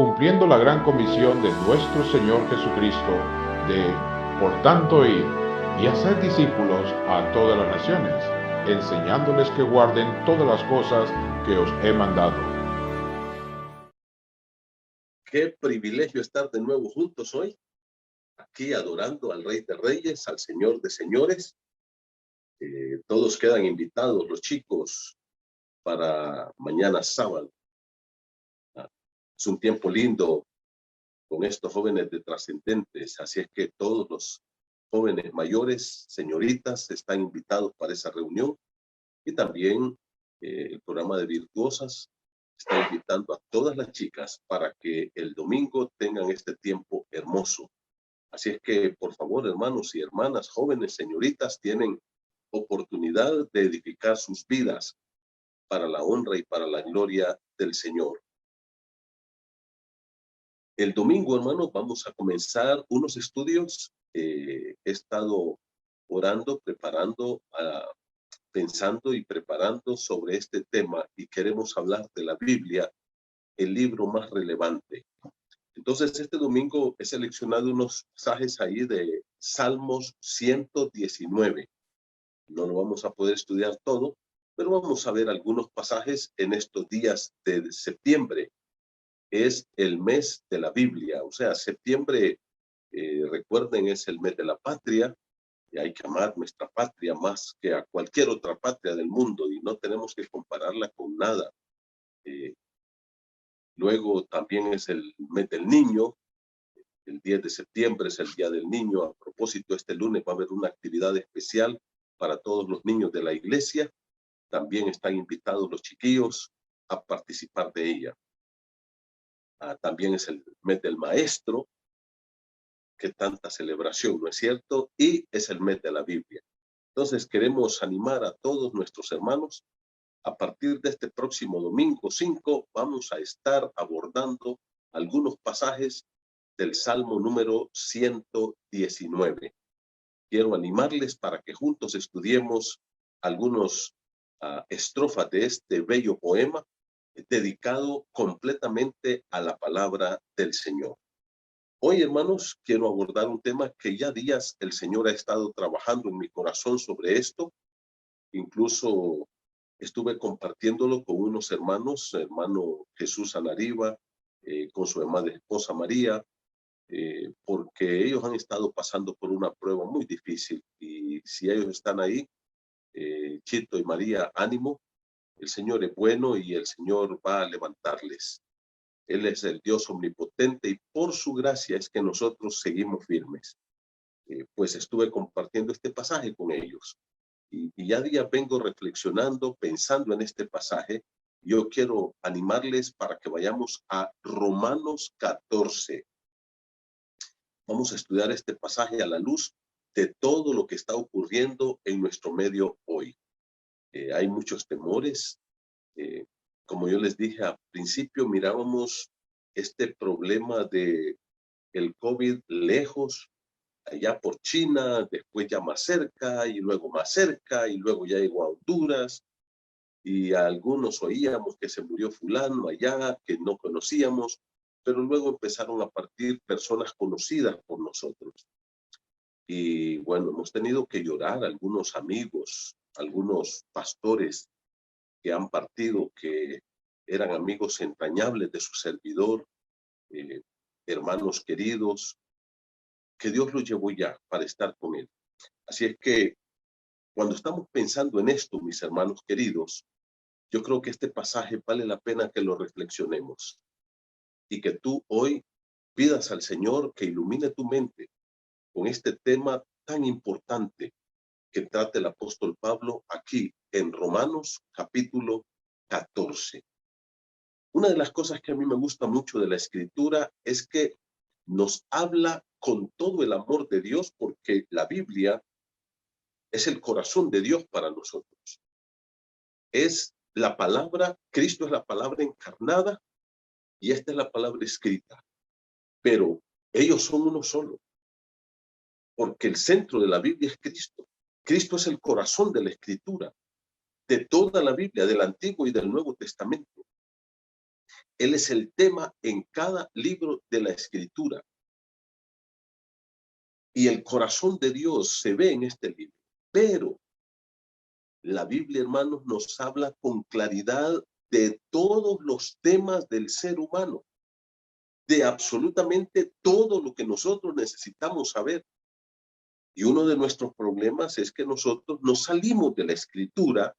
cumpliendo la gran comisión de nuestro Señor Jesucristo de, por tanto, ir y hacer discípulos a todas las naciones, enseñándoles que guarden todas las cosas que os he mandado. Qué privilegio estar de nuevo juntos hoy, aquí adorando al Rey de Reyes, al Señor de Señores. Todos quedan invitados, los chicos, para mañana sábado. Es un tiempo lindo con estos jóvenes de trascendentes, así es que todos los jóvenes mayores, señoritas, están invitados para esa reunión. Y también el programa de Virtuosas está invitando a todas las chicas para que el domingo tengan este tiempo hermoso. Así es que, por favor, hermanos y hermanas, jóvenes, señoritas, tienen oportunidad de edificar sus vidas para la honra y para la gloria del Señor. El domingo, hermanos, vamos a comenzar unos estudios. He estado orando, pensando y preparando sobre este tema, y queremos hablar de la Biblia, el libro más relevante. Entonces, este domingo he seleccionado unos pasajes ahí de Salmos 119. No lo vamos a poder estudiar todo, pero vamos a ver algunos pasajes en estos días de septiembre. Es el mes de la Biblia, o sea, septiembre, recuerden, es el mes de la patria, y hay que amar nuestra patria más que a cualquier otra patria del mundo, y no tenemos que compararla con nada. Luego también es el mes del niño. El 10 de septiembre es el Día del Niño. A propósito, este lunes va a haber una actividad especial para todos los niños de la iglesia. También están invitados los chiquillos a participar de ella. También es el mes del maestro. Qué tanta celebración, ¿no es cierto? Y es el mes de la Biblia. Entonces queremos animar a todos nuestros hermanos. A partir de este próximo domingo 5 vamos a estar abordando algunos pasajes del Salmo número 119. Quiero animarles para que juntos estudiemos algunos estrofas de este bello poema dedicado completamente a la palabra del Señor. Hoy, hermanos, quiero abordar un tema que ya días el Señor ha estado trabajando en mi corazón sobre esto. Incluso estuve compartiéndolo con unos hermanos, hermano Jesús Anariba, con su amada esposa María, porque ellos han estado pasando por una prueba muy difícil, y si ellos están ahí, Chito y María, ánimo, el Señor es bueno y el Señor va a levantarles. Él es el Dios omnipotente, y por su gracia es que nosotros seguimos firmes. Pues estuve compartiendo este pasaje con ellos. Y ya día vengo reflexionando, pensando en este pasaje. Yo quiero animarles para que vayamos a Romanos 14. Vamos a estudiar este pasaje a la luz de todo lo que está ocurriendo en nuestro medio hoy. Hay muchos temores. Como yo les dije al principio, mirábamos este problema de el COVID lejos, allá por China, después ya más cerca, y luego más cerca, y luego ya llegó a Honduras, y a algunos oíamos que se murió fulano allá, que no conocíamos, pero luego empezaron a partir personas conocidas por nosotros. Y bueno, hemos tenido que llorar, algunos amigos, algunos pastores que han partido, que eran amigos entrañables de su servidor, hermanos queridos, que Dios los llevó ya para estar con él. Así es que cuando estamos pensando en esto, mis hermanos queridos, yo creo que este pasaje vale la pena que lo reflexionemos, y que tú hoy pidas al Señor que ilumine tu mente con este tema tan importante que trata el apóstol Pablo aquí en Romanos capítulo 14. Una de las cosas que a mí me gusta mucho de la Escritura es que nos habla con todo el amor de Dios, porque la Biblia es el corazón de Dios para nosotros. Es la palabra, Cristo es la palabra encarnada, y esta es la palabra escrita. Pero ellos son uno solo, porque el centro de la Biblia es Cristo. Cristo es el corazón de la Escritura, de toda la Biblia, del Antiguo y del Nuevo Testamento. Él es el tema en cada libro de la Escritura. Y el corazón de Dios se ve en este libro. Pero la Biblia, hermanos, nos habla con claridad de todos los temas del ser humano, de absolutamente todo lo que nosotros necesitamos saber. Y uno de nuestros problemas es que nosotros nos salimos de la Escritura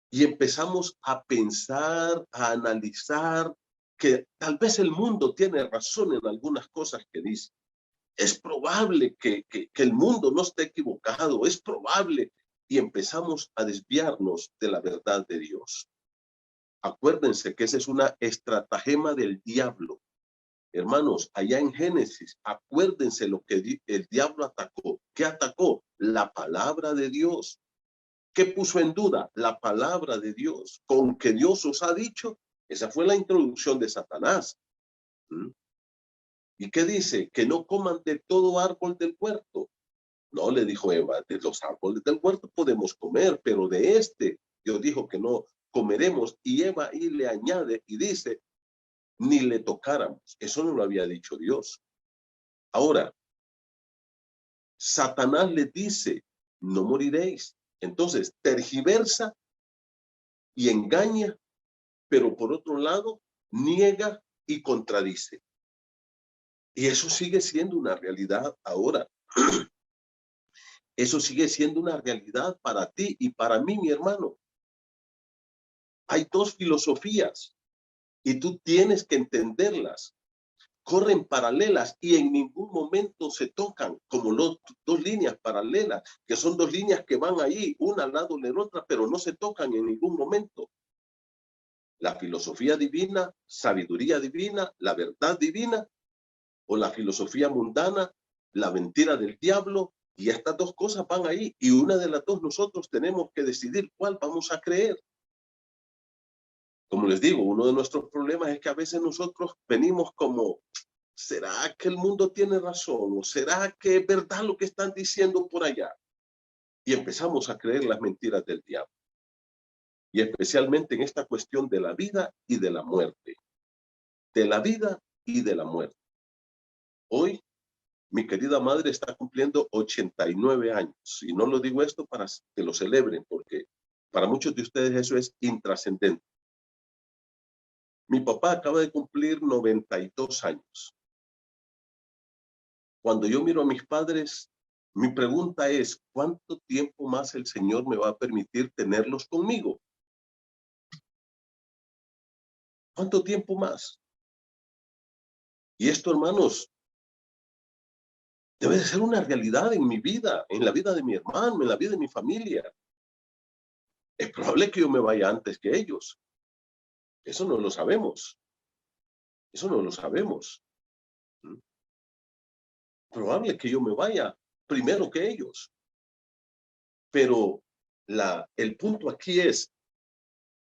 y empezamos a pensar, a analizar que tal vez el mundo tiene razón en algunas cosas que dice. Es probable que el mundo no esté equivocado, es probable, y empezamos a desviarnos de la verdad de Dios. Acuérdense que esa es una estratagema del diablo. Hermanos, allá en Génesis, acuérdense lo que el diablo atacó. ¿Qué atacó? La palabra de Dios. ¿Qué puso en duda? La palabra de Dios. Con que Dios os ha dicho, esa fue la introducción de Satanás. ¿Y qué dice? Que no coman de todo árbol del huerto. No, le dijo Eva, de los árboles del huerto podemos comer, pero de este, Dios dijo que no comeremos. Y Eva ahí le añade y dice, ni le tocáramos. Eso no lo había dicho Dios. Ahora, Satanás le dice, no moriréis. Entonces, tergiversa y engaña, pero por otro lado, niega y contradice. Y eso sigue siendo una realidad ahora. Eso sigue siendo una realidad para ti y para mí, mi hermano. Hay dos filosofías y tú tienes que entenderlas. Corren paralelas y en ningún momento se tocan como dos líneas paralelas, que son dos líneas que van ahí, una al lado de la otra, pero no se tocan en ningún momento. La filosofía divina, sabiduría divina, la verdad divina, o la filosofía mundana, la mentira del diablo, y estas dos cosas van ahí, y una de las dos nosotros tenemos que decidir cuál vamos a creer. Como les digo, uno de nuestros problemas es que a veces nosotros venimos como, ¿será que el mundo tiene razón? ¿O será que es verdad lo que están diciendo por allá? Y empezamos a creer las mentiras del diablo. Y especialmente en esta cuestión de la vida y de la muerte. De la vida y de la muerte. Hoy, mi querida madre está cumpliendo 89 años. Y no lo digo esto para que lo celebren, porque para muchos de ustedes eso es intrascendente. Mi papá acaba de cumplir 92 años. Cuando yo miro a mis padres, mi pregunta es, ¿cuánto tiempo más el Señor me va a permitir tenerlos conmigo? ¿Cuánto tiempo más? Y esto, hermanos, debe de ser una realidad en mi vida, en la vida de mi hermano, en la vida de mi familia. Es probable que yo me vaya antes que ellos. Eso no lo sabemos. Eso no lo sabemos. Probable que yo me vaya primero que ellos. Pero el punto aquí es,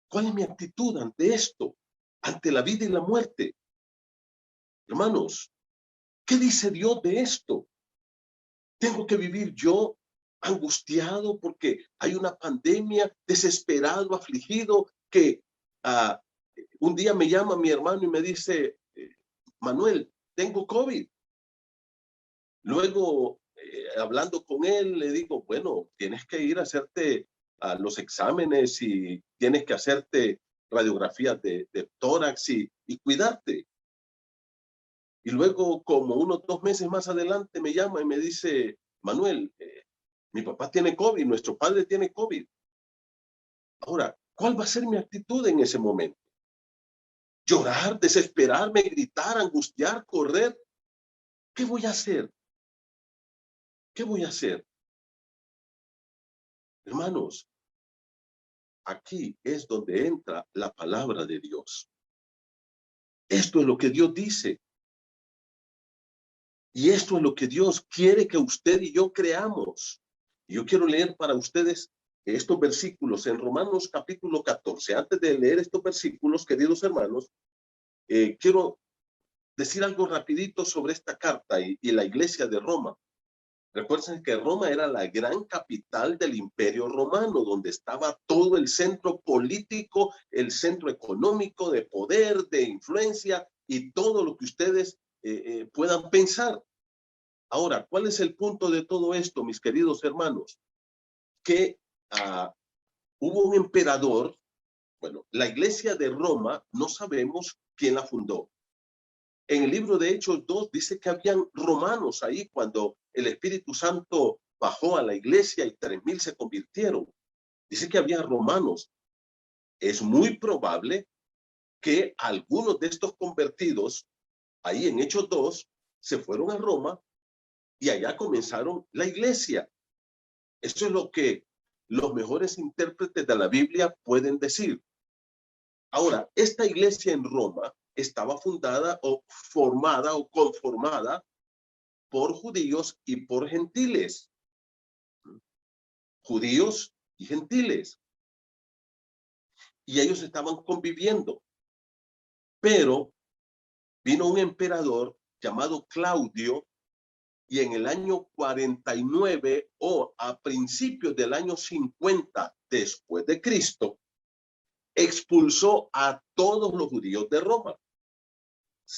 ¿cuál es mi actitud ante esto? Ante la vida y la muerte. Hermanos, ¿qué dice Dios de esto? ¿Tengo que vivir yo angustiado porque hay una pandemia, desesperado, afligido, que un día me llama mi hermano y me dice, Manuel, tengo COVID? Luego, hablando con él, le digo, bueno, tienes que ir a hacerte los exámenes y tienes que hacerte radiografías de tórax y cuidarte. Y luego, como unos 2 meses más adelante, me llama y me dice, Manuel, mi papá tiene COVID, nuestro padre tiene COVID. Ahora, ¿cuál va a ser mi actitud en ese momento? ¿Llorar, desesperarme, gritar, angustiar, correr? ¿Qué voy a hacer? ¿Qué voy a hacer? Hermanos, aquí es donde entra la palabra de Dios. Esto es lo que Dios dice. Y esto es lo que Dios quiere que usted y yo creamos. Yo quiero leer para ustedes estos versículos en Romanos capítulo 14. Antes de leer estos versículos, queridos hermanos, quiero decir algo rapidito sobre esta carta y la iglesia de Roma. Recuerden que Roma era la gran capital del Imperio Romano, donde estaba todo el centro político, el centro económico, de poder, de influencia y todo lo que ustedes puedan pensar. Ahora, ¿cuál es el punto de todo esto, mis queridos hermanos? Que hubo un emperador. Bueno, la iglesia de Roma no sabemos quién la fundó. En el libro de Hechos 2 dice que habían romanos ahí cuando el Espíritu Santo bajó a la iglesia y 3,000 se convirtieron. Dice que había romanos. Es muy probable que algunos de estos convertidos, ahí en Hechos 2, se fueron a Roma y allá comenzaron la iglesia. Eso es lo que los mejores intérpretes de la Biblia pueden decir. Ahora, esta iglesia en Roma estaba fundada o formada o conformada por judíos y por gentiles. Judíos y gentiles. Y ellos estaban conviviendo. Pero vino un emperador llamado Claudio y en el año 49 o a principios del año 50 después de Cristo, expulsó a todos los judíos de Roma.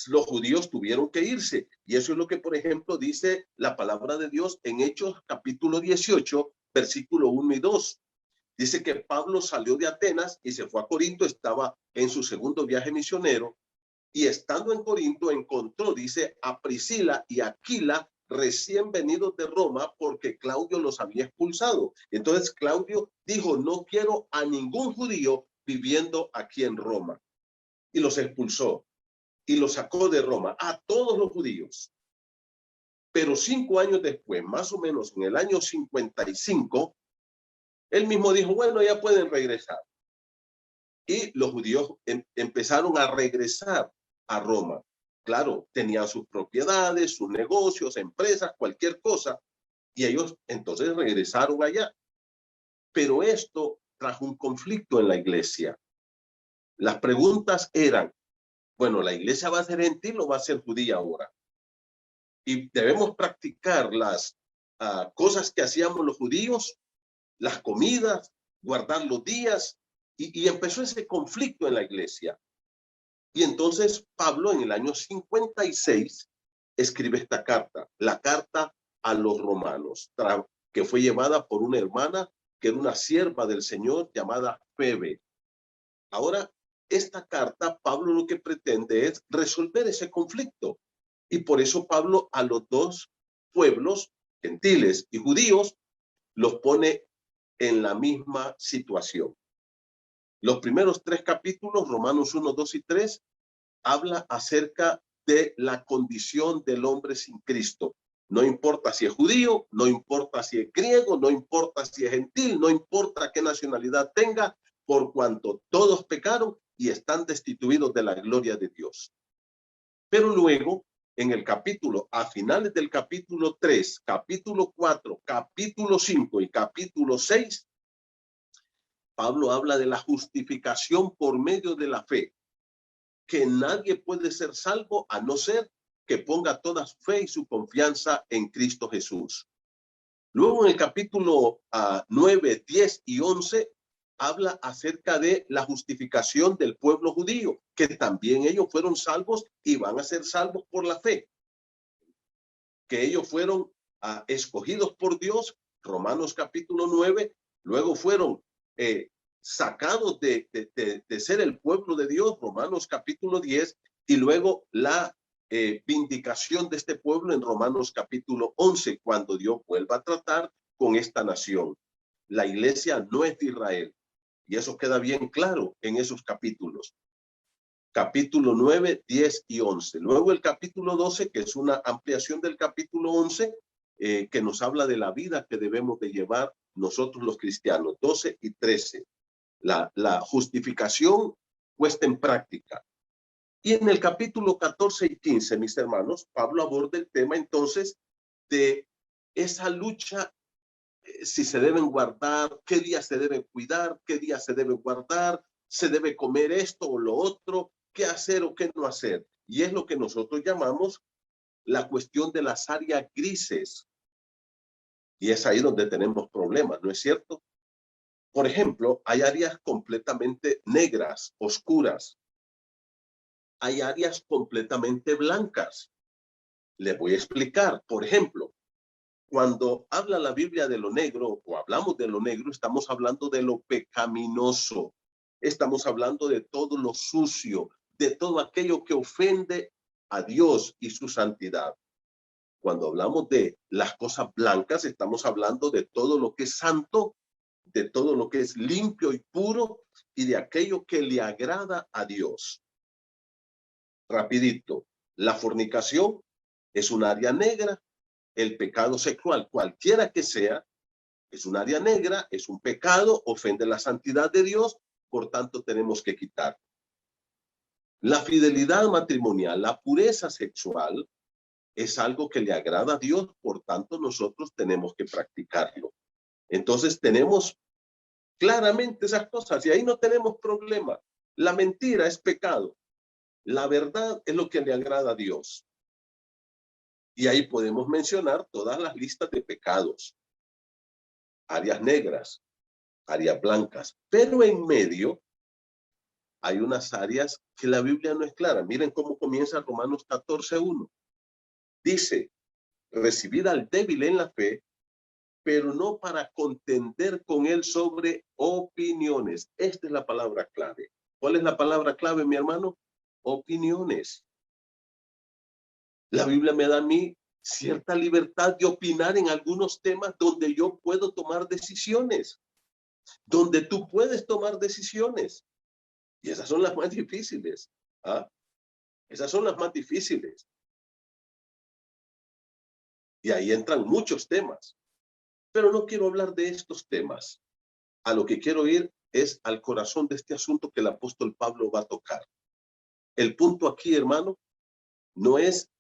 Los judíos tuvieron que irse. Y eso es lo que, por ejemplo, dice la palabra de Dios en Hechos capítulo 18, versículo 1 y 2. Dice que Pablo salió de Atenas y se fue a Corinto, estaba en su segundo viaje misionero, y estando en Corinto encontró, dice, a Priscila y Aquila recién venidos de Roma porque Claudio los había expulsado. Entonces Claudio dijo, no quiero a ningún judío viviendo aquí en Roma. Y los expulsó. Y los sacó de Roma a todos los judíos. Pero 5 años después, más o menos en el año 55, él mismo dijo, bueno, ya pueden regresar. Y los judíos empezaron a regresar a Roma. Claro, tenían sus propiedades, sus negocios, empresas, cualquier cosa. Y ellos entonces regresaron allá. Pero esto trajo un conflicto en la iglesia. Las preguntas eran, bueno, ¿la iglesia va a ser gentil o va a ser judía ahora? Y debemos practicar las cosas que hacíamos los judíos, las comidas, guardar los días, y empezó ese conflicto en la iglesia. Y entonces Pablo en el año 56 escribe esta carta, la carta a los romanos, que fue llevada por una hermana que era una sierva del Señor llamada Febe. Ahora, esta carta, Pablo lo que pretende es resolver ese conflicto. Y por eso Pablo a los dos pueblos, gentiles y judíos, los pone en la misma situación. Los primeros 3 capítulos, Romanos 1, 2 y 3, habla acerca de la condición del hombre sin Cristo. No importa si es judío, no importa si es griego, no importa si es gentil, no importa qué nacionalidad tenga, por cuanto todos pecaron y están destituidos de la gloria de Dios. Pero luego, en el capítulo, a finales del capítulo 3, capítulo 4, capítulo 5 y capítulo 6, Pablo habla de la justificación por medio de la fe, que nadie puede ser salvo a no ser que ponga toda su fe y su confianza en Cristo Jesús. Luego en el capítulo 9, 10 y 11 habla acerca de la justificación del pueblo judío, que también ellos fueron salvos y van a ser salvos por la fe. Que ellos fueron escogidos por Dios, Romanos capítulo 9, luego fueron sacados de ser el pueblo de Dios, Romanos capítulo 10, y luego la vindicación de este pueblo en Romanos capítulo 11, cuando Dios vuelva a tratar con esta nación. La iglesia no es de Israel, y eso queda bien claro en esos capítulos. Capítulo 9, 10 y 11. Luego el capítulo 12, que es una ampliación del capítulo 11, que nos habla de la vida que debemos de llevar nosotros los cristianos. 12 y 13. La justificación puesta en práctica. Y en el capítulo 14 y 15, mis hermanos, Pablo aborda el tema entonces de esa lucha, si se deben guardar, qué días se deben cuidar, qué días se deben guardar, se debe comer esto o lo otro, qué hacer o qué no hacer. Y es lo que nosotros llamamos la cuestión de las áreas grises. Y es ahí donde tenemos problemas, ¿no es cierto? Por ejemplo, hay áreas completamente negras, oscuras. Hay áreas completamente blancas. Les voy a explicar. Por ejemplo, cuando habla la Biblia de lo negro o hablamos de lo negro, estamos hablando de lo pecaminoso. Estamos hablando de todo lo sucio, de todo aquello que ofende a Dios y su santidad. Cuando hablamos de las cosas blancas, estamos hablando de todo lo que es santo, de todo lo que es limpio y puro y de aquello que le agrada a Dios. Rapidito, la fornicación es un área negra, el pecado sexual, cualquiera que sea, es un área negra, es un pecado, ofende la santidad de Dios, por tanto tenemos que quitar. La fidelidad matrimonial, la pureza sexual, es algo que le agrada a Dios, por tanto nosotros tenemos que practicarlo. Entonces tenemos claramente esas cosas y ahí no tenemos problema. La mentira es pecado. La verdad es lo que le agrada a Dios. Y ahí podemos mencionar todas las listas de pecados. Áreas negras, áreas blancas. Pero en medio hay unas áreas que la Biblia no es clara. Miren cómo comienza Romanos 14:1. Dice, recibid al débil en la fe, pero no para contender con él sobre opiniones. Esta es la palabra clave. ¿Cuál es la palabra clave, mi hermano? Opiniones. La Biblia me da a mí cierta libertad de opinar en algunos temas donde yo puedo tomar decisiones, donde tú puedes tomar decisiones. Y esas son las más difíciles. ¿Ah? Esas son las más difíciles. Y ahí entran muchos temas. Pero no quiero hablar de estos temas. A lo que quiero ir es al corazón de este asunto que el apóstol Pablo va a tocar. El punto aquí, hermano, no es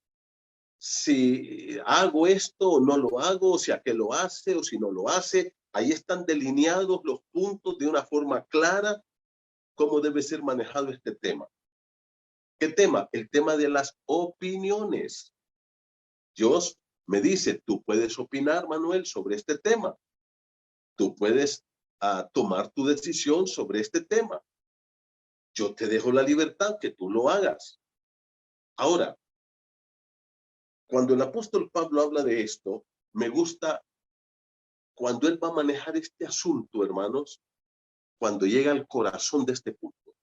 si hago esto o no lo hago, si aquel lo hace o si no lo hace. Ahí están delineados los puntos de una forma clara cómo debe ser manejado este tema. ¿Qué tema? El tema de las opiniones. Dios me dice, tú puedes opinar, Manuel, sobre este tema. Tú puedes tomar tu decisión sobre este tema. Yo te dejo la libertad que tú lo hagas. Ahora, cuando el apóstol Pablo habla de esto, me gusta cuando él va a manejar este asunto, hermanos, cuando llega al corazón de este punto,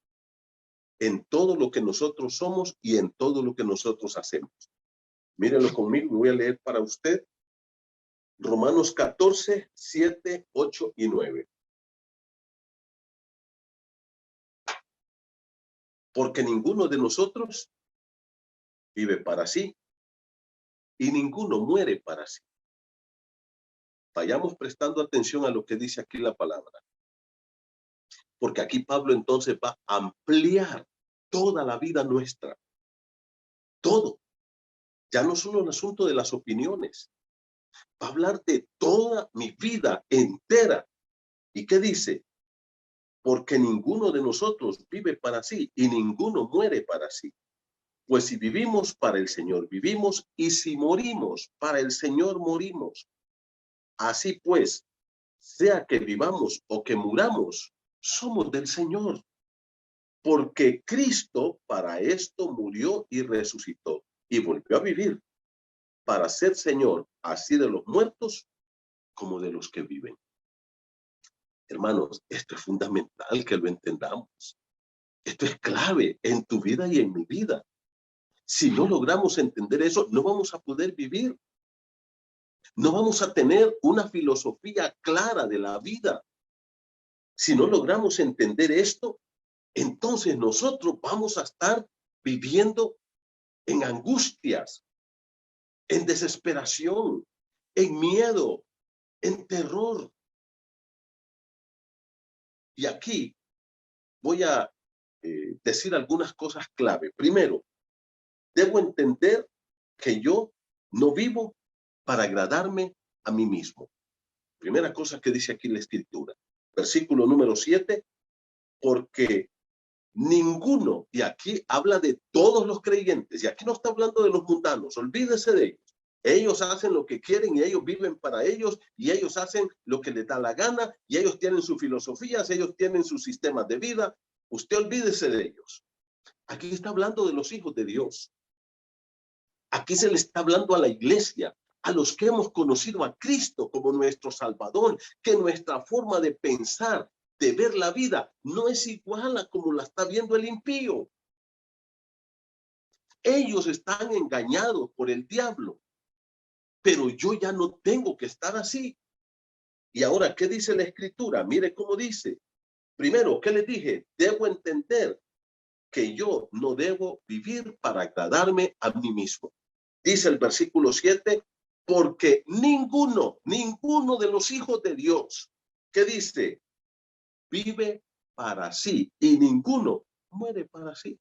en todo lo que nosotros somos y en todo lo que nosotros hacemos. Mírenlo conmigo, voy a leer para usted Romanos 14, 7, 8 y 9. Porque ninguno de nosotros vive para sí y ninguno muere para sí. Vayamos prestando atención a lo que dice aquí la palabra. Porque aquí Pablo entonces va a ampliar toda la vida nuestra. Todo. Ya no solo el asunto de las opiniones. Va a hablar de toda mi vida entera. ¿Y qué dice? Porque ninguno de nosotros vive para sí y ninguno muere para sí. Pues si vivimos para el Señor, vivimos, y si morimos para el Señor, morimos. Así pues, sea que vivamos o que muramos, somos del Señor. Porque Cristo para esto murió y resucitó y volvió a vivir para ser Señor, así de los muertos como de los que viven. Hermanos, esto es fundamental que lo entendamos. Esto es clave en tu vida y en mi vida. Si no logramos entender eso, no vamos a poder vivir. No vamos a tener una filosofía clara de la vida. Si no logramos entender esto, entonces nosotros vamos a estar viviendo en angustias, en desesperación, en miedo, en terror. Y aquí voy a decir algunas cosas clave. Primero, debo entender que yo no vivo para agradarme a mí mismo. Primera cosa que dice aquí la Escritura. Versículo número 7, porque ninguno, y aquí habla de todos los creyentes, y aquí no está hablando de los mundanos, olvídese de ellos. Ellos hacen lo que quieren y ellos viven para ellos y ellos hacen lo que les da la gana y ellos tienen sus filosofías, ellos tienen sus sistemas de vida. Usted olvídese de ellos. Aquí está hablando de los hijos de Dios. Aquí se le está hablando a la iglesia, a los que hemos conocido a Cristo como nuestro Salvador, que nuestra forma de pensar, de ver la vida, no es igual a como la está viendo el impío. Ellos están engañados por el diablo, pero yo ya no tengo que estar así. Y ahora, ¿qué dice la Escritura? Mire cómo dice. Primero, ¿qué les dije? Debo entender que yo no debo vivir para agradarme a mí mismo. Dice el versículo 7, porque ninguno de los hijos de Dios, ¿qué dice? Vive para sí y ninguno muere para sí.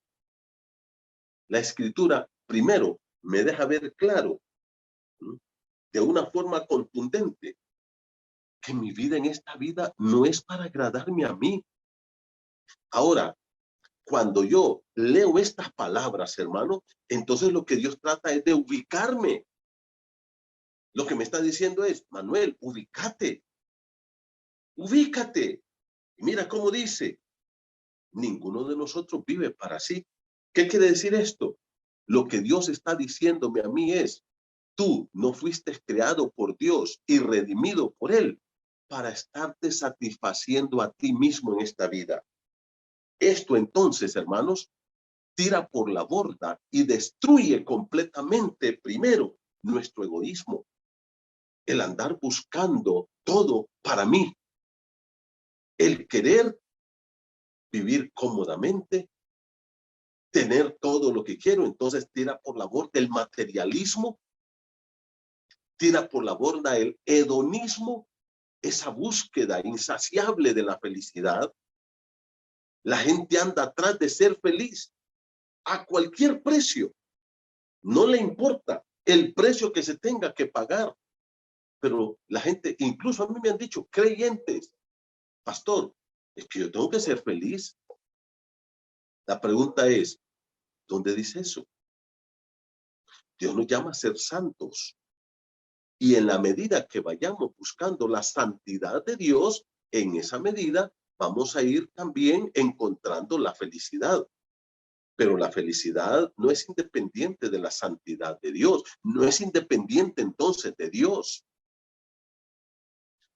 La Escritura, primero, me deja ver claro, de una forma contundente, que mi vida en esta vida no es para agradarme a mí. Ahora, cuando yo leo estas palabras, hermano, entonces lo que Dios trata es de ubicarme. Lo que me está diciendo es, Manuel, ubícate. Ubícate. Y mira cómo dice, ninguno de nosotros vive para sí. ¿Qué quiere decir esto? Lo que Dios está diciéndome a mí es, tú no fuiste creado por Dios y redimido por Él para estarte satisfaciendo a ti mismo en esta vida. Esto entonces, hermanos, tira por la borda y destruye completamente, primero, nuestro egoísmo. El andar buscando todo para mí. El querer vivir cómodamente, tener todo lo que quiero, entonces tira por la borda el materialismo, tira por la borda el hedonismo, esa búsqueda insaciable de la felicidad. La gente anda atrás de ser feliz a cualquier precio. No le importa el precio que se tenga que pagar. Pero la gente, incluso a mí me han dicho, creyentes, pastor, es que yo tengo que ser feliz. La pregunta es, ¿dónde dice eso? Dios nos llama a ser santos. Y en la medida que vayamos buscando la santidad de Dios, en esa medida vamos a ir también encontrando la felicidad. Pero la felicidad no es independiente de la santidad de Dios. No es independiente entonces de Dios.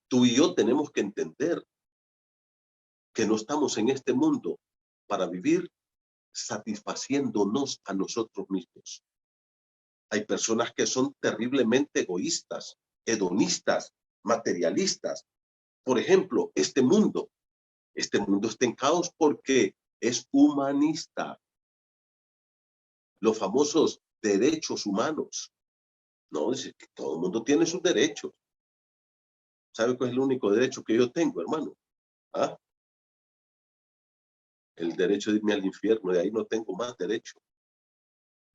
Tú y yo tenemos que entender que no estamos en este mundo para vivir satisfaciéndonos a nosotros mismos. Hay personas que son terriblemente egoístas, hedonistas, materialistas. Por ejemplo, este mundo está en caos porque es humanista. Los famosos derechos humanos. No, dice que todo el mundo tiene sus derechos. ¿Sabe cuál es el único derecho que yo tengo, hermano? ¿Ah? El derecho de irme al infierno, de ahí no tengo más derecho.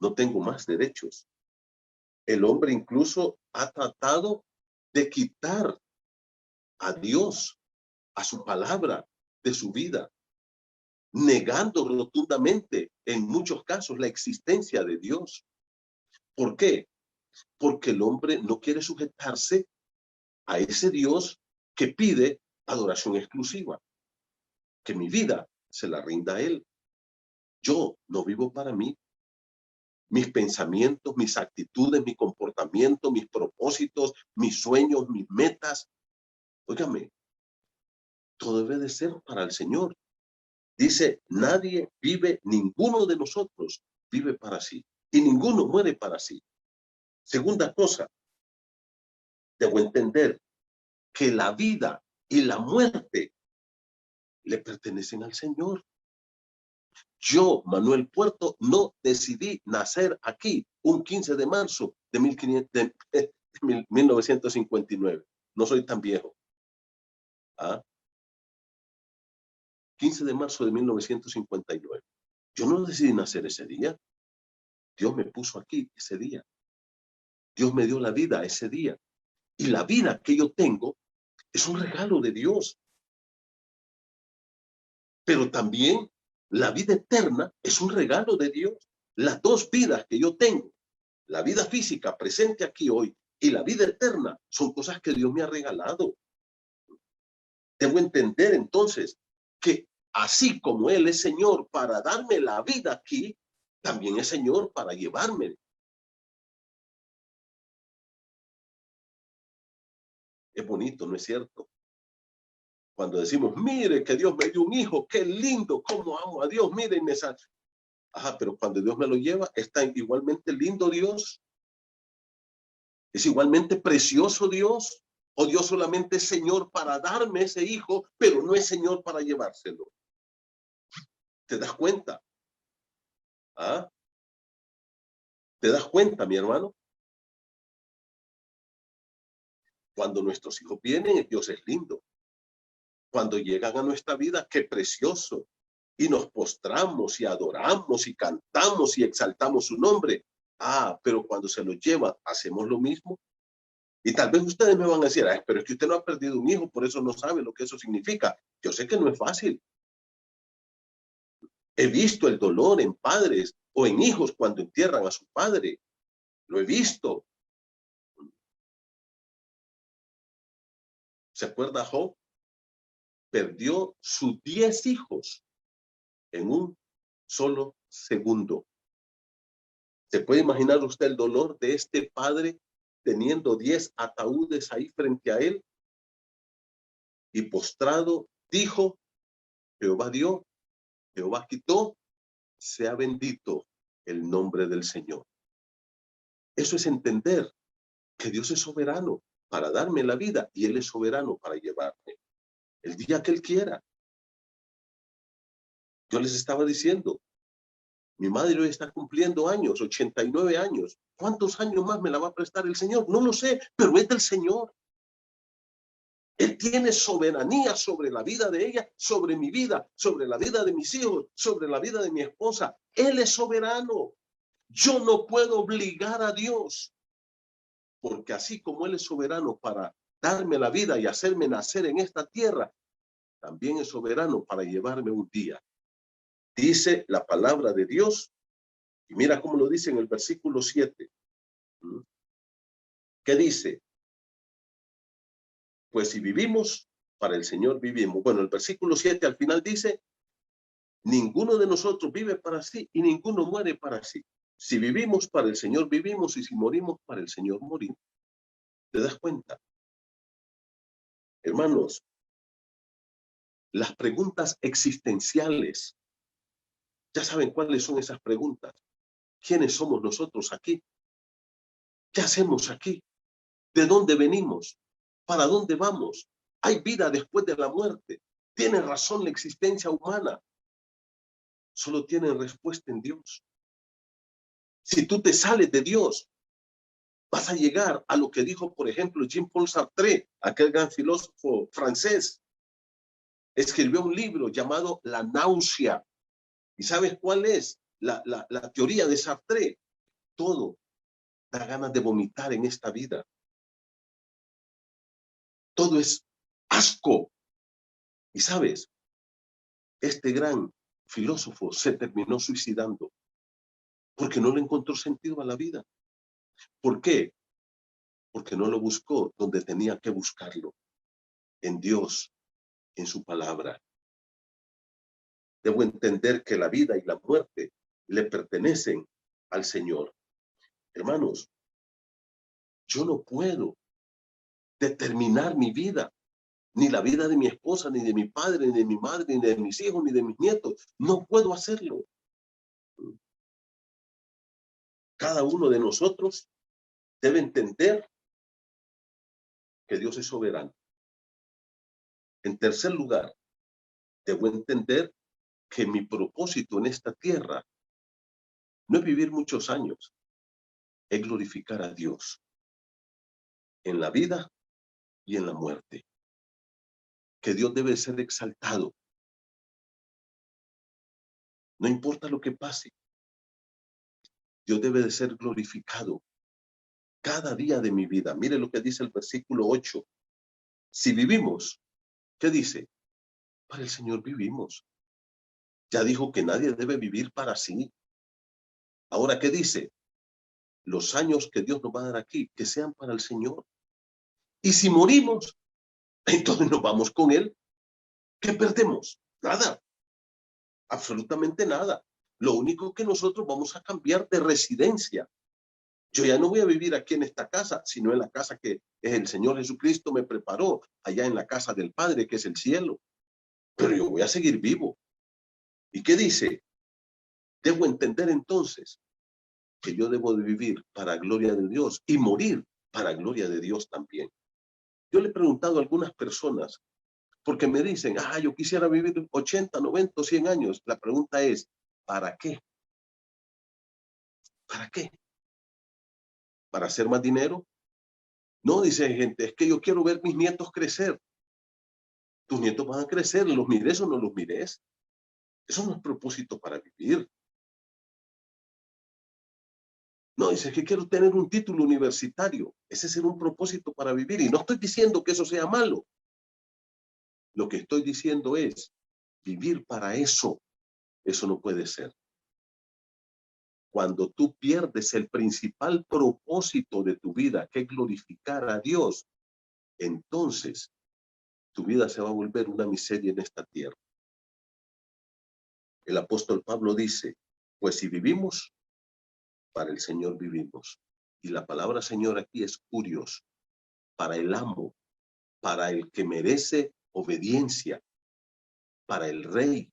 No tengo más derechos. El hombre incluso ha tratado de quitar a Dios, a su palabra, de su vida, negando rotundamente en muchos casos la existencia de Dios. ¿Por qué? Porque el hombre no quiere sujetarse a ese Dios que pide adoración exclusiva, que mi vida se la rinda a Él. Yo no vivo para mí. Mis pensamientos, mis actitudes, mi comportamiento, mis propósitos, mis sueños, mis metas. Óigame, todo debe de ser para el Señor. Dice, nadie vive, ninguno de nosotros vive para sí. Y ninguno muere para sí. Segunda cosa, debo entender que la vida y la muerte le pertenecen al Señor. Yo, Manuel Puerto, no decidí nacer aquí un 15 de marzo de 1959. No soy tan viejo. ¿Ah? 15 de marzo de 1959. Yo no decidí nacer ese día. Dios me puso aquí ese día. Dios me dio la vida ese día. Y la vida que yo tengo es un regalo de Dios. Pero también la vida eterna es un regalo de Dios. Las dos vidas que yo tengo La vida física presente aquí hoy y la vida eterna son cosas que Dios me ha regalado. Debo entender entonces que así como Él es Señor para darme la vida aquí, también es Señor para llevarme. Es bonito, ¿no es cierto? Cuando decimos, mire que Dios me dio un hijo, qué lindo, cómo amo a Dios, mire, me sal... Ajá, pero cuando Dios me lo lleva, está igualmente lindo Dios. Es igualmente precioso Dios. O Dios solamente es Señor para darme ese hijo, pero no es Señor para llevárselo. ¿Te das cuenta? ¿Ah? ¿Te das cuenta, mi hermano? Cuando nuestros hijos vienen, Dios es lindo. Cuando llegan a nuestra vida, qué precioso. Y nos postramos y adoramos y cantamos y exaltamos su nombre. Ah, pero cuando se lo lleva, ¿hacemos lo mismo? Y tal vez ustedes me van a decir, pero es que usted no ha perdido un hijo, por eso no sabe lo que eso significa. Yo sé que no es fácil. He visto el dolor en padres o en hijos cuando entierran a su padre. Lo he visto. ¿Se acuerda Job? Perdió sus 10 hijos en un solo segundo. ¿Se puede imaginar usted el dolor de este padre teniendo 10 ataúdes ahí frente a él? Y postrado dijo, Jehová dio, Jehová quitó, sea bendito el nombre del Señor. Eso es entender que Dios es soberano para darme la vida y Él es soberano para llevarme el día que Él quiera. Yo les estaba diciendo, mi madre hoy está cumpliendo años, 89 años. ¿Cuántos años más me la va a prestar el Señor? No lo sé, pero es del Señor. Él tiene soberanía sobre la vida de ella, sobre mi vida, sobre la vida de mis hijos, sobre la vida de mi esposa. Él es soberano. Yo no puedo obligar a Dios, porque así como Él es soberano para darme la vida y hacerme nacer en esta tierra, también es soberano para llevarme un día. Dice la palabra de Dios, y mira cómo lo dice en el versículo 7. ¿Qué dice? Pues si vivimos, para el Señor vivimos. Bueno, el versículo 7 al final dice, ninguno de nosotros vive para sí y ninguno muere para sí. Si vivimos, para el Señor vivimos, y si morimos, para el Señor morimos. ¿Te das cuenta? Hermanos, las preguntas existenciales, ya saben cuáles son esas preguntas. ¿Quiénes somos nosotros aquí? ¿Qué hacemos aquí? ¿De dónde venimos? ¿Para dónde vamos? ¿Hay vida después de la muerte? ¿Tiene razón la existencia humana? Solo tienen respuesta en Dios. Si tú te sales de Dios, vas a llegar a lo que dijo, por ejemplo, Jean-Paul Sartre, aquel gran filósofo francés. Escribió un libro llamado La náusea. ¿Y sabes cuál es la teoría de Sartre? Todo da ganas de vomitar en esta vida. Todo es asco. Y sabes, este gran filósofo se terminó suicidando porque no le encontró sentido a la vida. ¿Por qué? Porque no lo buscó donde tenía que buscarlo, en Dios, en su palabra. Debo entender que la vida y la muerte le pertenecen al Señor. Hermanos, yo no puedo determinar mi vida, ni la vida de mi esposa, ni de mi padre, ni de mi madre, ni de mis hijos, ni de mis nietos. No puedo hacerlo. Cada uno de nosotros debe entender que Dios es soberano. En tercer lugar, debo entender que mi propósito en esta tierra no es vivir muchos años, es glorificar a Dios en la vida y en la muerte. Que Dios debe ser exaltado. No importa lo que pase, Dios debe de ser glorificado cada día de mi vida. Mire lo que dice el versículo 8. Si vivimos, ¿qué dice? Para el Señor vivimos. Ya dijo que nadie debe vivir para sí. Ahora, ¿qué dice? los años que Dios nos va a dar aquí, que sean para el Señor. Y si morimos, entonces nos vamos con Él. ¿Qué perdemos? Nada. Absolutamente nada. Lo único que nosotros vamos a cambiar de residencia. Yo ya no voy a vivir aquí en esta casa, sino en la casa que el Señor Jesucristo me preparó, allá en la casa del Padre, que es el cielo. Pero yo voy a seguir vivo. ¿Y qué dice? Debo entender entonces que yo debo de vivir para gloria de Dios y morir para gloria de Dios también. Yo le he preguntado a algunas personas, porque me dicen, yo quisiera vivir 80, 90, 100 años. La pregunta es, ¿para qué? ¿Para qué? ¿Para hacer más dinero? No, dice gente, es que yo quiero ver mis nietos crecer. Tus nietos van a crecer, ¿los mires o no los mires? Eso no es propósito para vivir. No, dice que quiero tener un título universitario. Ese es un propósito para vivir. Y no estoy diciendo que eso sea malo. Lo que estoy diciendo es vivir para eso. Eso no puede ser. Cuando tú pierdes el principal propósito de tu vida, que es glorificar a Dios, entonces tu vida se va a volver una miseria en esta tierra. El apóstol Pablo dice, pues si vivimos, para el Señor vivimos. Y la palabra Señor aquí es curios, para el amo, para el que merece obediencia, para el rey.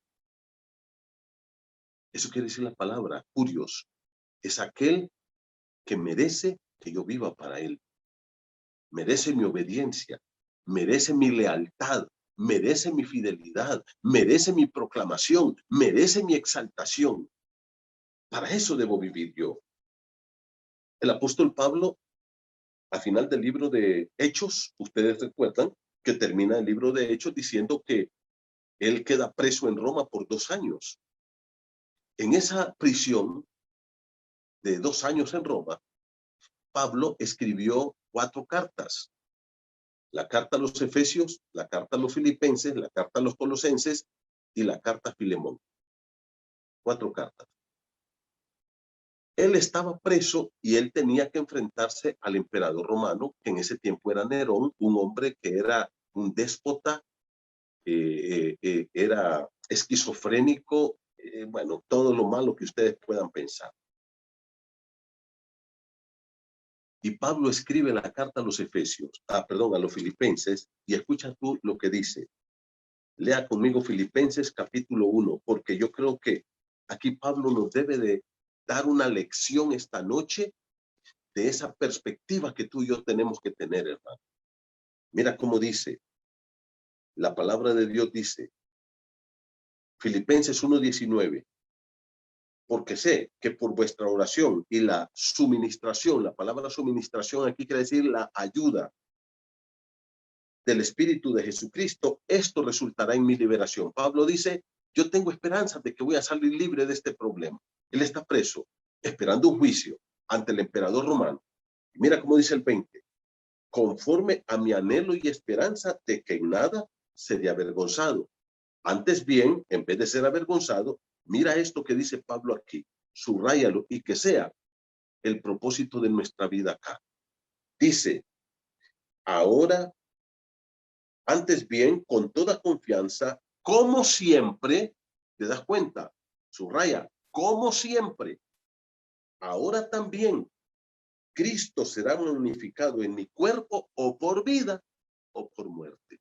Eso quiere decir la palabra curios. Es aquel que merece que yo viva para él. Merece mi obediencia, merece mi lealtad, merece mi fidelidad, merece mi proclamación, merece mi exaltación. Para eso debo vivir yo. El apóstol Pablo, al final del libro de Hechos, ustedes recuerdan que termina el libro de Hechos diciendo que él queda preso en Roma por 2 años. En esa prisión de 2 años en Roma, Pablo escribió 4 cartas. La carta a los Efesios, la carta a los Filipenses, la carta a los Colosenses y la carta a Filemón. 4 cartas. Él estaba preso y él tenía que enfrentarse al emperador romano, que en ese tiempo era Nerón, un hombre que era un déspota, era esquizofrénico, bueno, todo lo malo que ustedes puedan pensar. Y Pablo escribe la carta a los Efesios, a los Filipenses, y escucha tú lo que dice. Lea conmigo Filipenses capítulo 1, porque yo creo que aquí Pablo nos debe de dar una lección esta noche de esa perspectiva que tú y yo tenemos que tener, hermano. Mira cómo dice, la palabra de Dios dice, Filipenses 1:19, porque sé que por vuestra oración y la suministración, la palabra suministración aquí quiere decir la ayuda del Espíritu de Jesucristo, esto resultará en mi liberación. Pablo dice, yo tengo esperanza de que voy a salir libre de este problema. Él está preso, esperando un juicio ante el emperador romano. Y mira cómo dice el 20, conforme a mi anhelo y esperanza de que en nada seré avergonzado. Antes bien, en vez de ser avergonzado, mira esto que dice Pablo aquí, subráyalo y que sea el propósito de nuestra vida acá. Dice, ahora, antes bien, con toda confianza, como siempre, ¿te das cuenta? Subraya, como siempre. Ahora también, Cristo será magnificado en mi cuerpo o por vida o por muerte.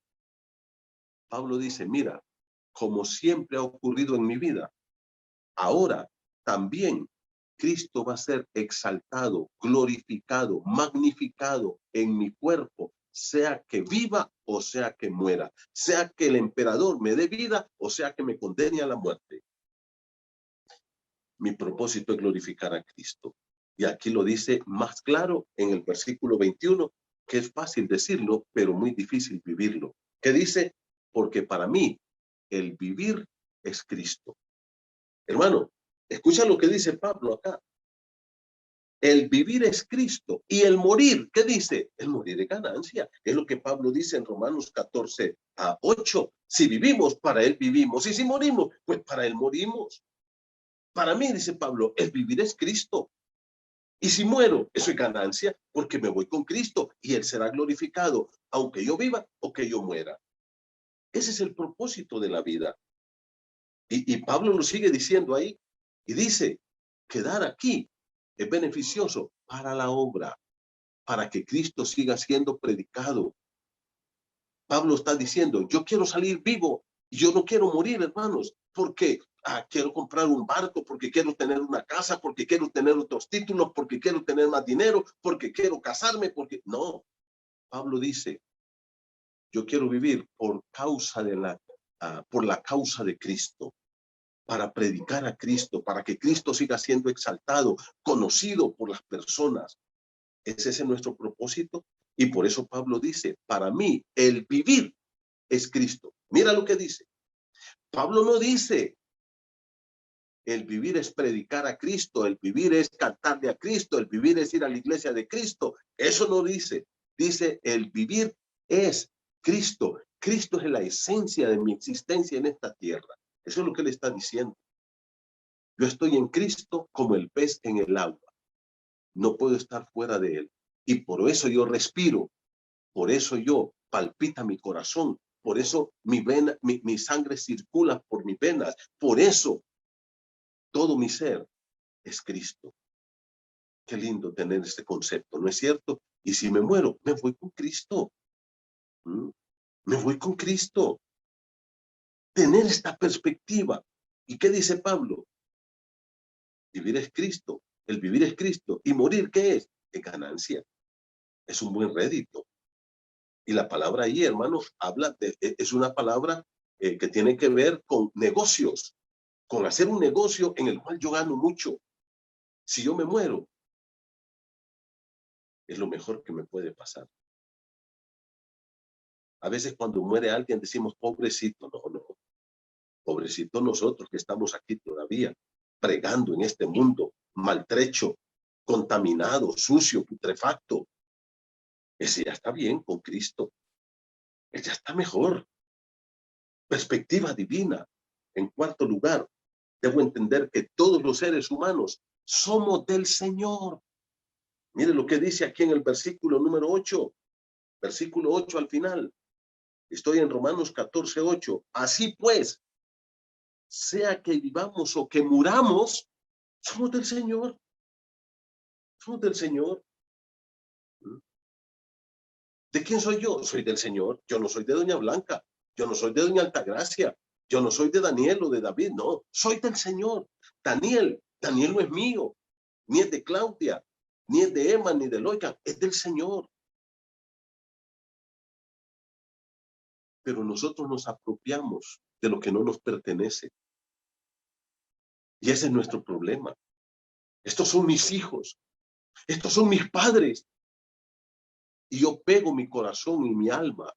Pablo dice, mira, como siempre ha ocurrido en mi vida, ahora también Cristo va a ser exaltado, glorificado, magnificado en mi cuerpo, sea que viva o sea que muera, sea que el emperador me dé vida o sea que me condene a la muerte. Mi propósito es glorificar a Cristo. Y aquí lo dice más claro en el versículo 21, que es fácil decirlo, pero muy difícil vivirlo. Que dice, porque para mí el vivir es Cristo. Hermano, escucha lo que dice Pablo acá. El vivir es Cristo y el morir, ¿qué dice? El morir es ganancia. Es lo que Pablo dice en Romanos 14:8. Si vivimos, para él vivimos. Y si morimos, pues para él morimos. Para mí, dice Pablo, el vivir es Cristo Y si muero, eso es ganancia, porque me voy con Cristo y Él será glorificado, aunque yo viva o que yo muera. Ese es el propósito de la vida. Y Pablo lo sigue diciendo ahí, y dice, quedar aquí es beneficioso para la obra, para que Cristo siga siendo predicado. Pablo está diciendo, yo quiero salir vivo, y yo no quiero morir, hermanos, porque quiero comprar un barco, porque quiero tener una casa, porque quiero tener otros títulos, porque quiero tener más dinero, porque quiero casarme, porque... No, Pablo dice, yo quiero vivir por la causa de Cristo, para predicar a Cristo, para que Cristo siga siendo exaltado, conocido por las personas. Ese es nuestro propósito. Y por eso Pablo dice, para mí el vivir es Cristo. Mira lo que dice. Pablo no dice, el vivir es predicar a Cristo, el vivir es cantarle a Cristo, el vivir es ir a la iglesia de Cristo. Eso no dice. Dice, el vivir es Cristo. Cristo es la esencia de mi existencia en esta tierra. Eso es lo que él está diciendo. Yo estoy en Cristo como el pez en el agua. No puedo estar fuera de él. Y por eso yo respiro. Por eso yo palpita mi corazón. Por eso mi sangre circula por mis venas. Por eso todo mi ser es Cristo. Qué lindo tener este concepto, ¿no es cierto? Y si me muero, me voy con Cristo. Me voy con Cristo. Tener esta perspectiva. ¿Y qué dice Pablo? Vivir es Cristo. El vivir es Cristo. ¿Y morir qué es? Es ganancia. Es un buen rédito. Y la palabra ahí, hermanos, es una palabra que tiene que ver con negocios, con hacer un negocio en el cual yo gano mucho. Si yo me muero, es lo mejor que me puede pasar. A veces cuando muere alguien decimos, pobrecito, no. Pobrecito nosotros que estamos aquí todavía, pregando en este mundo, maltrecho, contaminado, sucio, putrefacto. Ese ya está bien con Cristo. Él ya está mejor. Perspectiva divina. En cuarto lugar, debo entender que todos los seres humanos somos del Señor. Mire lo que dice aquí en el versículo número 8. Versículo 8 al final. Estoy en Romanos 14:8. Así pues, sea que vivamos o que muramos, somos del Señor. Somos del Señor. ¿De quién soy yo? Soy del Señor. Yo no soy de Doña Blanca. Yo no soy de Doña Altagracia. Yo no soy de Daniel o de David. No, soy del Señor. Daniel no es mío. Ni es de Claudia. Ni es de Emma, ni de Loica. Es del Señor. Pero nosotros nos apropiamos de lo que no nos pertenece. Y ese es nuestro problema. Estos son mis hijos. Estos son mis padres. Y yo pego mi corazón y mi alma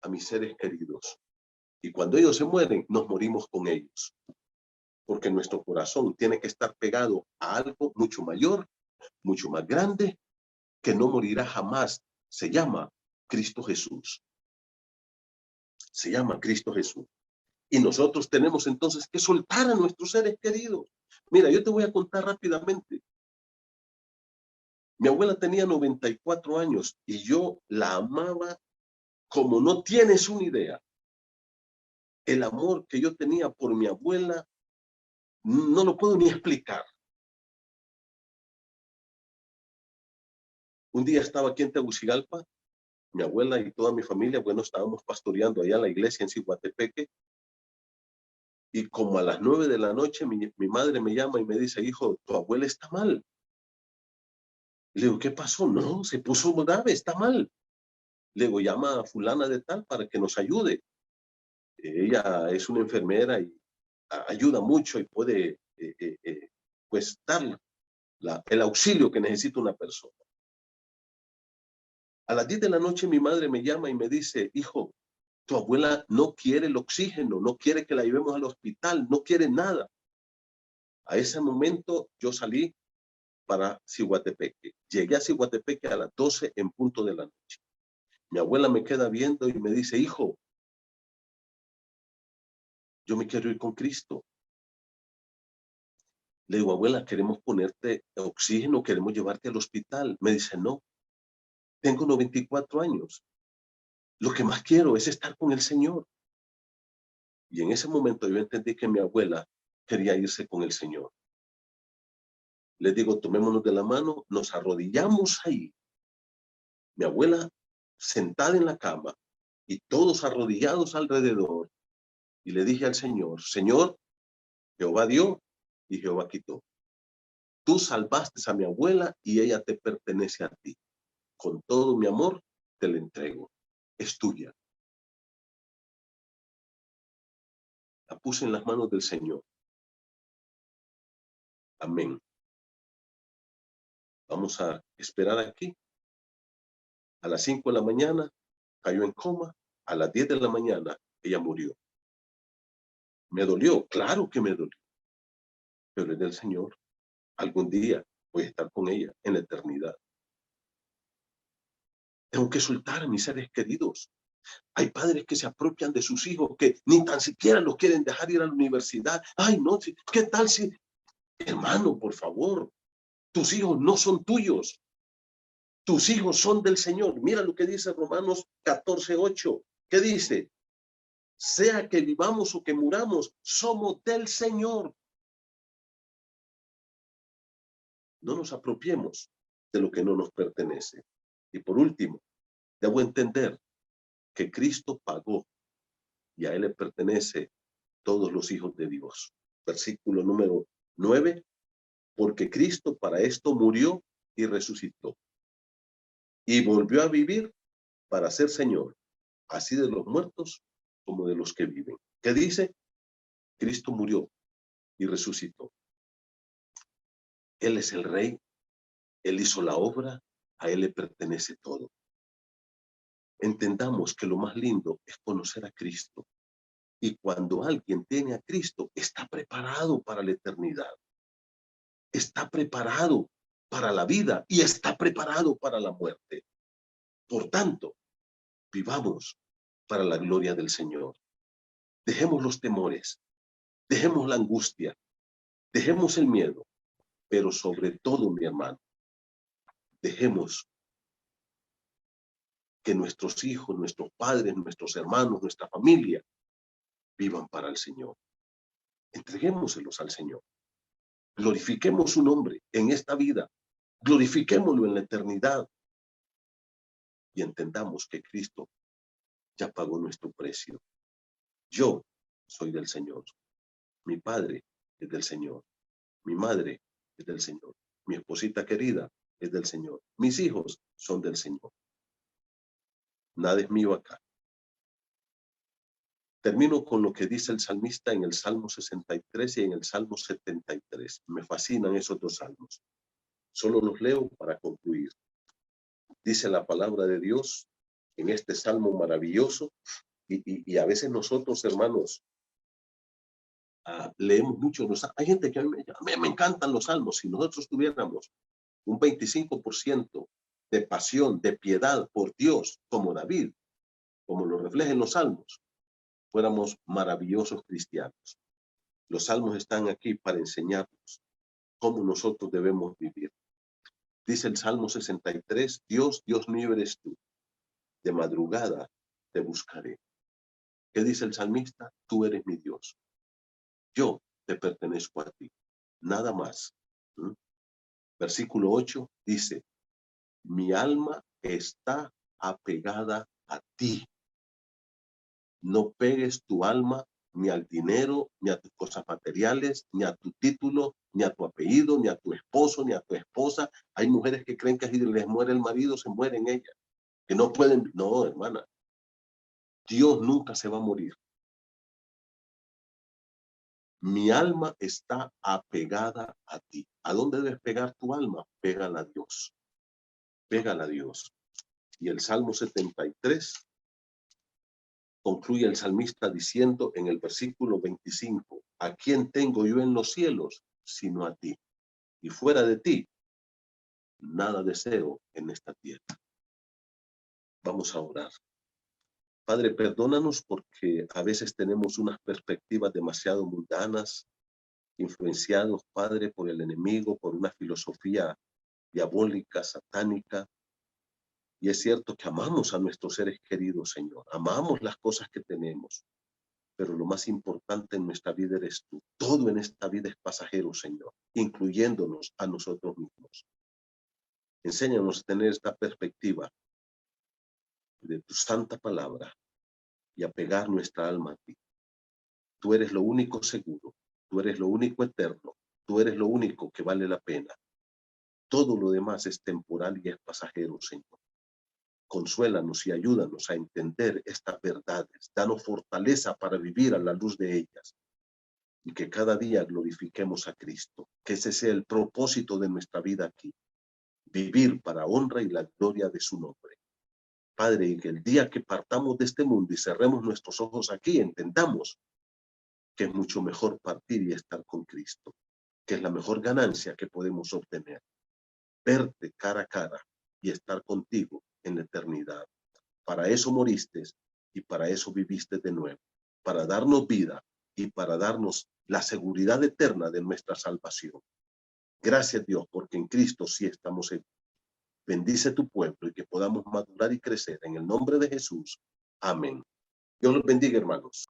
a mis seres queridos. Y cuando ellos se mueren, nos morimos con ellos. Porque nuestro corazón tiene que estar pegado a algo mucho mayor, mucho más grande, que no morirá jamás. Se llama Cristo Jesús. Se llama Cristo Jesús. Y nosotros tenemos entonces que soltar a nuestros seres queridos. Mira, yo te voy a contar rápidamente. Mi abuela tenía 94 años y yo la amaba como no tienes una idea. El amor que yo tenía por mi abuela no lo puedo ni explicar. Un día estaba aquí en Tegucigalpa, mi abuela y toda mi familia, bueno, estábamos pastoreando allá en la iglesia en Ciguatepeque, y como a las 9 de la noche mi madre me llama y me dice, hijo, tu abuela está mal. Le digo, ¿qué pasó? No, se puso grave, está mal. Le digo, llama a fulana de tal para que nos ayude. Ella es una enfermera y ayuda mucho y puede pues dar el auxilio que necesita una persona. A las 10 de la noche mi madre me llama y me dice, hijo, tu abuela no quiere el oxígeno, no quiere que la llevemos al hospital, no quiere nada. A ese momento yo salí para Ciguatepeque. Llegué a Ciguatepeque a las 12 en punto de la noche. Mi abuela me queda viendo y me dice, hijo, yo me quiero ir con Cristo. Le digo, abuela, queremos ponerte oxígeno, queremos llevarte al hospital. Me dice, no, tengo 94 años. Lo que más quiero es estar con el Señor. Y en ese momento yo entendí que mi abuela quería irse con el Señor. Le digo, tomémonos de la mano, nos arrodillamos ahí. Mi abuela sentada en la cama y todos arrodillados alrededor. Y le dije al Señor, Señor, Jehová dio y Jehová quitó. Tú salvaste a mi abuela y ella te pertenece a ti. Con todo mi amor te la entrego. Es tuya. La puse en las manos del Señor. Amén. Vamos a esperar aquí. A las 5 de la mañana cayó en coma. A las 10 de la mañana ella murió. ¿Me dolió? Claro que me dolió. Pero es del Señor. Algún día voy a estar con ella en la eternidad. Tengo que soltar a mis seres queridos. Hay padres que se apropian de sus hijos, que ni tan siquiera los quieren dejar ir a la universidad. Ay, no, ¿qué tal si? Hermano, por favor, tus hijos no son tuyos. Tus hijos son del Señor. Mira lo que dice Romanos 14:8. ¿Qué dice? Sea que vivamos o que muramos, somos del Señor. No nos apropiemos de lo que no nos pertenece. Y por último, debo entender que Cristo pagó y a Él le pertenece todos los hijos de Dios. Versículo número 9. Porque Cristo para esto murió y resucitó. Y volvió a vivir para ser Señor, así de los muertos como de los que viven. ¿Qué dice? Cristo murió y resucitó. Él es el Rey, Él hizo la obra, a Él le pertenece todo. Entendamos que lo más lindo es conocer a Cristo. Y cuando alguien tiene a Cristo, está preparado para la eternidad. Está preparado para la vida y está preparado para la muerte. Por tanto, vivamos para la gloria del Señor. Dejemos los temores, dejemos la angustia, dejemos el miedo, pero sobre todo, mi hermano, dejemos que nuestros hijos, nuestros padres, nuestros hermanos, nuestra familia vivan para el Señor. Entreguémoselos al Señor. Glorifiquemos su nombre en esta vida. Glorifiquémoslo en la eternidad. Y entendamos que Cristo ya pagó nuestro precio. Yo soy del Señor. Mi padre es del Señor. Mi madre es del Señor. Mi esposita querida es del Señor. Mis hijos son del Señor. Nada es mío acá. Termino con lo que dice el salmista en el Salmo 63 y en el Salmo 73. Me fascinan esos dos salmos. Solo los leo para concluir. Dice la palabra de Dios en este salmo maravilloso y a veces nosotros, hermanos, leemos mucho. Hay gente que a mí me encantan los salmos. Si nosotros tuviéramos un 25% de pasión, de piedad por Dios, como David, como lo refleja en los salmos, fuéramos maravillosos cristianos. Los salmos están aquí para enseñarnos cómo nosotros debemos vivir. Dice el Salmo 63, Dios, Dios mío eres tú. De madrugada te buscaré. ¿Qué dice el salmista? Tú eres mi Dios. Yo te pertenezco a ti. Nada más. Versículo 8 dice, mi alma está apegada a ti. No pegues tu alma ni al dinero, ni a tus cosas materiales, ni a tu título, ni a tu apellido, ni a tu esposo, ni a tu esposa. Hay mujeres que creen que si les muere el marido, se mueren ellas. Que no pueden. No, hermana. Dios nunca se va a morir. Mi alma está apegada a ti. ¿A dónde debes pegar tu alma? Pégala a Dios. Pégala a Dios. Y el Salmo 73 concluye el salmista diciendo en el versículo 25, ¿a quién tengo yo en los cielos sino a ti? Y fuera de ti, nada deseo en esta tierra. Vamos a orar. Padre, perdónanos porque a veces tenemos unas perspectivas demasiado mundanas, influenciados, Padre, por el enemigo, por una filosofía diabólica, satánica. Y es cierto que amamos a nuestros seres queridos, Señor. Amamos las cosas que tenemos. Pero lo más importante en nuestra vida eres tú. Todo en esta vida es pasajero, Señor, incluyéndonos a nosotros mismos. Enséñanos a tener esta perspectiva de tu santa palabra y a pegar nuestra alma a ti. Tú eres lo único seguro, tú eres lo único eterno, tú eres lo único que vale la pena. Todo lo demás es temporal y es pasajero, Señor. Consuélanos y ayúdanos a entender estas verdades. Danos fortaleza para vivir a la luz de ellas. Y que cada día glorifiquemos a Cristo. Que ese sea el propósito de nuestra vida aquí. Vivir para honra y la gloria de su nombre. Padre, y que el día que partamos de este mundo y cerremos nuestros ojos aquí, entendamos que es mucho mejor partir y estar con Cristo. Que es la mejor ganancia que podemos obtener. Verte cara a cara y estar contigo en la eternidad. Para eso moriste y para eso viviste de nuevo. Para darnos vida y para darnos la seguridad eterna de nuestra salvación. Gracias, Dios, porque en Cristo sí estamos seguros. Bendice tu pueblo y que podamos madurar y crecer en el nombre de Jesús. Amén. Dios los bendiga, hermanos.